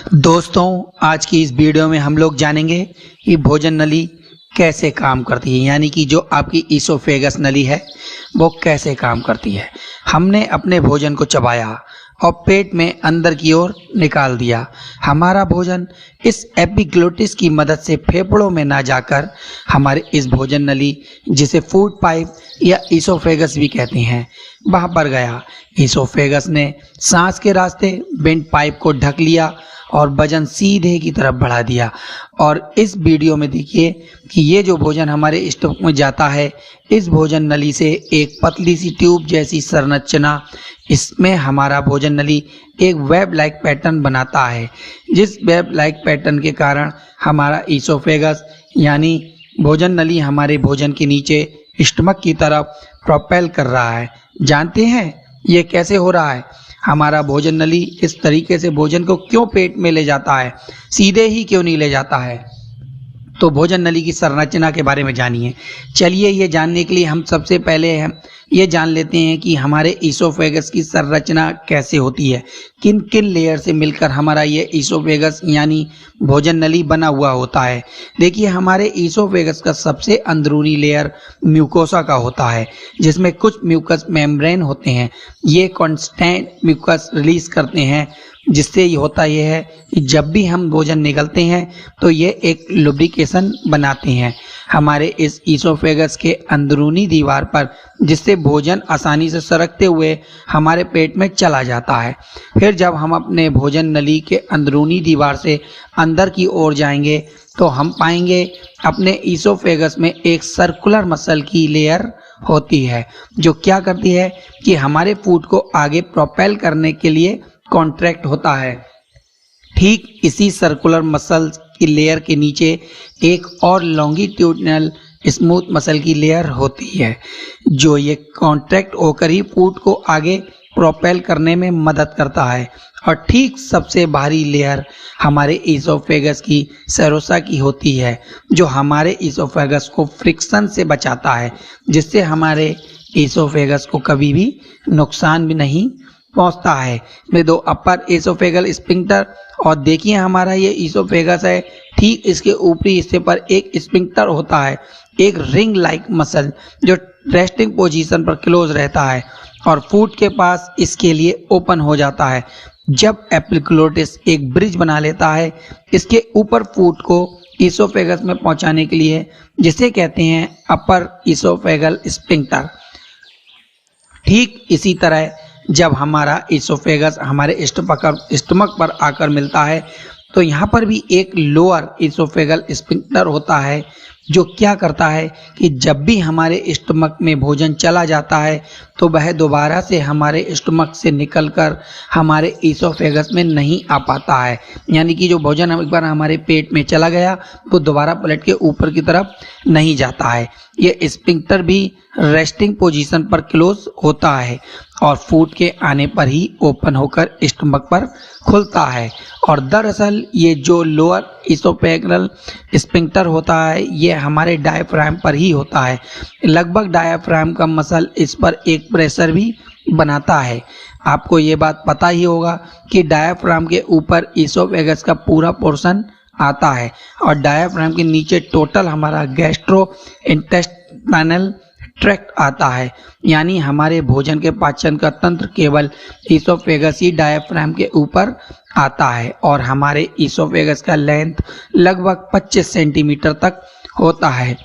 दोस्तों, आज की इस वीडियो में हम लोग जानेंगे कि भोजन नली कैसे काम करती है, यानी कि जो आपकी ईसोफेगस नली है वो कैसे काम करती है। हमने अपने भोजन को चबाया और पेट में अंदर की ओर निकाल दिया। हमारा भोजन इस एपिग्लोटिस की मदद से फेफड़ों में ना जाकर हमारे इस भोजन नली, जिसे फूड पाइप या ईसोफेगस भी कहते हैं, वहां पर गया। ईसोफेगस ने सांस के रास्ते वेंट पाइप को ढक लिया और वजन सीधे की तरफ बढ़ा दिया। और इस वीडियो में देखिए कि ये जो भोजन हमारे स्टमक में जाता है, इस भोजन नली से एक पतली सी ट्यूब जैसी संरचना, इसमें हमारा भोजन नली एक वेब लाइक पैटर्न बनाता है, जिस वेब लाइक पैटर्न के कारण हमारा ईसोफेगस यानी भोजन नली हमारे भोजन के नीचे स्टमक की तरफ प्रोपेल कर रहा है। जानते हैं ये कैसे हो रहा है? हमारा भोजन नली इस तरीके से भोजन को क्यों पेट में ले जाता है, सीधे ही क्यों नहीं ले जाता है? तो भोजन नली की संरचना के बारे में जानिए। चलिए ये जानने के लिए हम सबसे पहले ये जान लेते हैं कि हमारे ईसोफेगस की संरचना कैसे होती है, किन किन लेयर से मिलकर हमारा ये ईसोफेगस यानी भोजन नली बना हुआ होता है। देखिए, हमारे ईसोफेगस का सबसे अंदरूनी लेयर म्यूकोसा का होता है, जिसमें कुछ म्यूकस मेम्ब्रेन होते हैं। ये कांस्टेंट म्यूकस रिलीज करते हैं, जिससे ये होता यह है कि जब भी हम भोजन निगलते हैं तो ये एक लुब्रिकेशन बनाते हैं हमारे इस ईसोफेगस के अंदरूनी दीवार पर, जिससे भोजन आसानी से सरकते हुए हमारे पेट में चला जाता है। फिर जब हम अपने भोजन नली के अंदरूनी दीवार से अंदर की ओर जाएंगे तो हम पाएंगे अपने ईसोफेगस में एक सर्कुलर मसल की लेयर होती है, जो क्या करती है कि हमारे फूड को आगे प्रोपेल करने के लिए कॉन्ट्रैक्ट होता है। ठीक इसी सर्कुलर मसल की लेयर के नीचे एक और लॉन्गिट्यूडनल स्मूथ मसल की लेयर होती है, जो ये कॉन्ट्रैक्ट होकर ही फूड को आगे प्रोपेल करने में मदद करता है। और ठीक सबसे बाहरी लेयर हमारे ईसोफेगस की सेरोसा की होती है, जो हमारे ईसोफेगस को फ्रिक्शन से बचाता है, जिससे हमारे ईसोफेगस को कभी भी नुकसान भी नहीं पहुंचता है। में दो अपर ईसोफेगल स्फिंक्टर, और देखिए हमारा ये ईसोफेगस है, ठीक इसके ऊपरी हिस्से पर एक स्फिंक्टर होता है, एक रिंग लाइक मसल जो रेस्टिंग पोजीशन पर क्लोज रहता है और फूड के पास इसके लिए ओपन हो जाता है। जब एपिग्लोटिस एक ब्रिज बना लेता है इसके ऊपर फूड को ईसोफेगस में पहुंचाने के लिए, जिसे कहते हैं अपर ईसोफेगल स्फिंक्टर। ठीक इसी तरह जब हमारा ईसोफेगस हमारे स्टमक पर आकर मिलता है तो यहाँ पर भी एक लोअर ईसोफेगल स्फिंक्टर होता है, जो क्या करता है कि जब भी हमारे स्टमक में भोजन चला जाता है तो वह दोबारा से हमारे स्टमक से निकलकर हमारे ईसोफेगस में नहीं आ पाता है। यानी कि जो भोजन एक बार हमारे पेट में चला गया वो दोबारा पलट के ऊपर की तरफ नहीं जाता है। ये स्फिंक्टर भी रेस्टिंग पोजीशन पर क्लोज होता है और फूड के आने पर ही ओपन होकर स्टमक पर खुलता है। और दरअसल ये जो लोअर ईसोफेगल स्फिंक्टर होता है ये हमारे डायफ्राम पर ही होता है। लगभग डायफ्राम का मसल इस पर एक प्रेशर भी बनाता है। आपको ये बात पता ही होगा कि डायफ्राम के ऊपर ईसोफेगस का पूरा पोर्शन आता है और डायफ्राम के नीचे टोटल हमारा गैस्ट्रो इंटेस्टाइनल ट्रैक्ट आता है। यानी हमारे भोजन के पाचन का तंत्र केवल ईसोफेगस ही डायफ्राम के ऊपर आता है और हमारे ईसोफेगस का लेंथ लगभग 25 सेंटीमीटर तक होता है।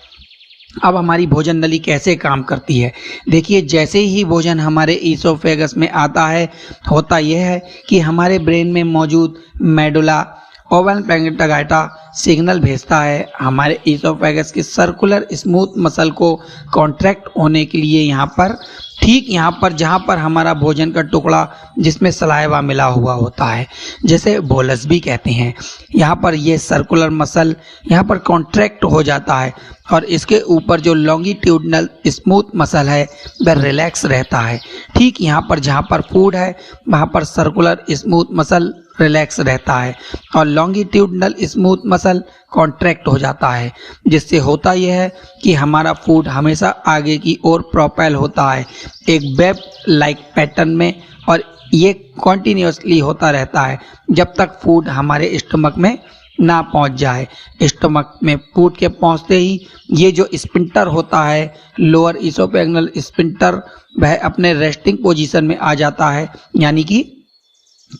अब हमारी भोजन नली कैसे काम करती है? देखिए, जैसे ही भोजन हमारे ईसोफेगस में आता है, होता यह है कि हमारे ब्रेन में मौजूद मेडुला ओब्लांगेटा सिग्नल भेजता है हमारे ईसोफेगस के सर्कुलर स्मूथ मसल को कॉन्ट्रैक्ट होने के लिए। यहाँ पर ठीक यहाँ पर जहाँ पर हमारा भोजन का टुकड़ा जिसमें सलाइवा मिला हुआ होता है, जैसे बोलस भी कहते हैं, यहाँ पर ये सर्कुलर मसल यहाँ पर कॉन्ट्रैक्ट हो जाता है और इसके ऊपर जो लॉन्गिट्यूडनल स्मूथ मसल है वह रिलैक्स रहता है। ठीक यहाँ पर जहाँ पर फूड है वहाँ पर सर्कुलर स्मूथ मसल रिलैक्स रहता है और लॉन्गिट्यूडनल स्मूथ मसल कॉन्ट्रैक्ट हो जाता है, जिससे होता यह है कि हमारा फूड हमेशा आगे की ओर प्रोपेल होता है एक वेब लाइक पैटर्न में। और ये कॉन्टिन्यूसली होता रहता है जब तक फूड हमारे स्टमक में ना पहुंच जाए। स्टमक में फूड के पहुंचते ही ये जो स्पिंटर होता है, लोअर इसोफेगनल स्पिंटर, वह अपने रेस्टिंग पोजीशन में आ जाता है, यानी कि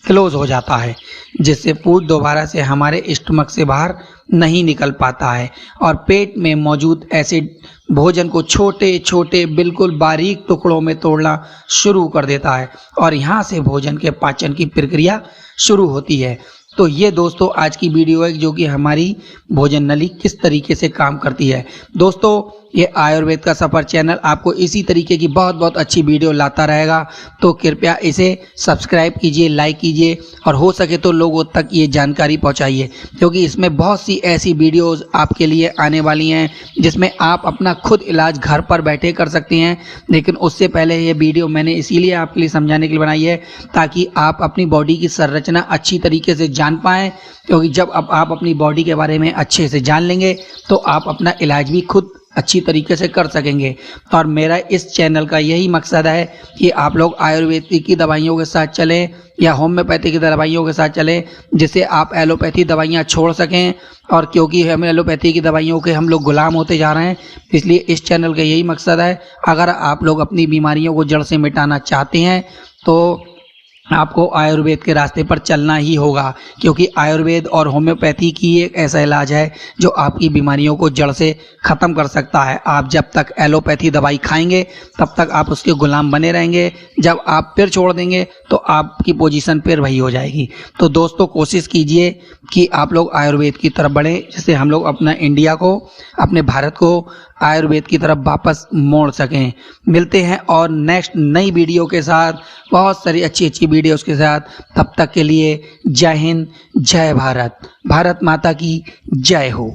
क्लोज हो जाता है, जिससे फूड दोबारा से हमारे स्टमक से बाहर नहीं निकल पाता है और पेट में मौजूद एसिड भोजन को छोटे छोटे बिल्कुल बारीक टुकड़ों में तोड़ना शुरू कर देता है और यहाँ से भोजन के पाचन की प्रक्रिया शुरू होती है। तो ये दोस्तों आज की वीडियो है जो कि हमारी भोजन नली किस तरीके से काम करती है। दोस्तों ये आयुर्वेद का सफ़र चैनल आपको इसी तरीके की बहुत बहुत अच्छी वीडियो लाता रहेगा, तो कृपया इसे सब्सक्राइब कीजिए, लाइक कीजिए और हो सके तो लोगों तक ये जानकारी पहुंचाइए, क्योंकि इसमें बहुत सी ऐसी वीडियोस आपके लिए आने वाली हैं जिसमें आप अपना खुद इलाज घर पर बैठे कर सकती हैं। लेकिन उससे पहले ये वीडियो मैंने इसीलिए आपके लिए समझाने के लिए बनाई है ताकि आप अपनी बॉडी की संरचना अच्छी तरीके से जान पाएँ, क्योंकि जब आप अपनी बॉडी के बारे में अच्छे से जान लेंगे तो आप अपना इलाज भी खुद अच्छी तरीके से कर सकेंगे। और मेरा इस चैनल का यही मकसद है कि आप लोग आयुर्वेदिक की दवाइयों के साथ चलें या होम्योपैथी की दवाइयों के साथ चलें, जिससे आप एलोपैथी दवाइयां छोड़ सकें। और क्योंकि हम एलोपैथी की दवाइयों के हम लोग गुलाम होते जा रहे हैं, इसलिए इस चैनल का यही मकसद है। अगर आप लोग अपनी बीमारियों को जड़ से मिटाना चाहते हैं तो आपको आयुर्वेद के रास्ते पर चलना ही होगा, क्योंकि आयुर्वेद और होम्योपैथी की एक ऐसा इलाज है जो आपकी बीमारियों को जड़ से ख़त्म कर सकता है। आप जब तक एलोपैथी दवाई खाएंगे तब तक आप उसके गुलाम बने रहेंगे, जब आप फिर छोड़ देंगे तो आपकी पोजीशन फिर वही हो जाएगी। तो दोस्तों कोशिश कीजिए कि आप लोग आयुर्वेद की तरफ बढ़ें, जिससे हम लोग अपना इंडिया को, अपने भारत को आयुर्वेद की तरफ वापस मोड़ सकें। मिलते हैं और नेक्स्ट नई वीडियो के साथ, बहुत सारी अच्छी अच्छी वीडियोस के साथ। तब तक के लिए जय हिंद, जय भारत, भारत माता की जय हो।